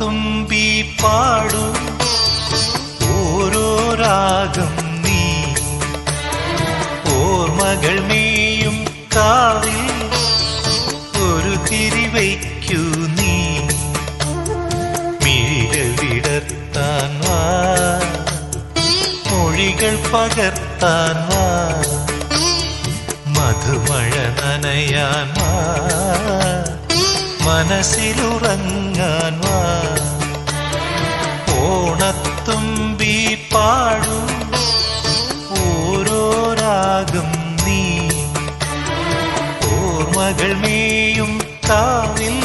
ഓണത്തുമ്പി പാടൂ ഓരോ രാഗം നീ ഓർമ്മകൾ മേയും കാവിൽ ഒരു തിരിവയ്ക്കൂ നീ മിഴികൾ വിടർത്താൻ വാ മൊഴികൾ പകർത്താൻ വാ മധുമഴ നനയാൻ വാ മനസ്സിലുറങ്ങാൻ വാ ഓണത്തുമ്പി പാടൂ ഓരോ രാഗം നീ ഓർമ്മകൾ മേയും കാവിൽ